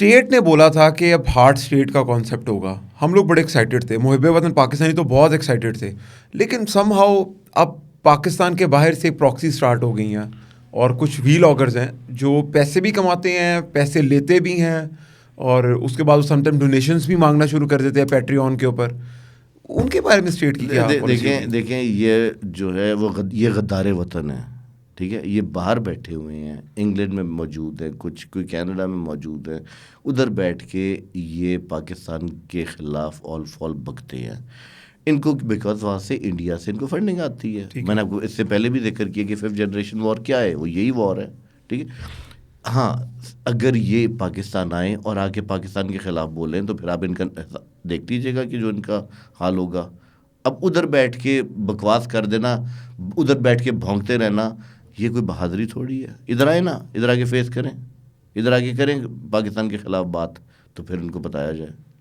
State ने बोला था कि अब हार्ड स्टेट का कॉन्सेप्ट होगा। हम लोग बड़े एक्साइटेड थे, मुहिब वतन पाकिस्तानी तो बहुत एक्साइटेड थे। लेकिन समहाउ अब पाकिस्तान के बाहर से प्रॉक्सी स्टार्ट हो गई हैं और कुछ वीलॉगर्स हैं जो पैसे भी कमाते हैं, पैसे लेते भी हैं, और उसके बाद समटाइम डोनेशंस भी मांगना शुरू कर देते हैं पैट्रियन के ऊपर। उनके बारे में स्टेट की क्या पॉलिसी होगी? देखें ये जो है वो ये गद्दार वतन है, ठीक है। ये बाहर बैठे हुए हैं, इंग्लैंड में मौजूद हैं, कुछ कोई कनाडा में मौजूद हैं, उधर बैठ के ये पाकिस्तान के ख़िलाफ़ ऑल फॉल बकते हैं इनको, बिकॉज वहाँ से इंडिया से इनको फंडिंग आती है। मैंने आपको इससे पहले भी जिक्र किया कि 5th जनरेशन वॉर क्या है, वो यही वॉर है, ठीक है। हाँ, अगर ये पाकिस्तान आए और आके पाकिस्तान के ख़िलाफ़ बोलें तो फिर आप इनका देख लीजिएगा कि जो इनका हाल होगा। अब उधर बैठ के बकवास कर देना, उधर बैठ के भौंकते रहना, ये कोई बहादुरी थोड़ी है। इधर आए ना, इधर आके फेस करें, इधर आके करें पाकिस्तान के ख़िलाफ़ बात, तो फिर उनको बताया जाए।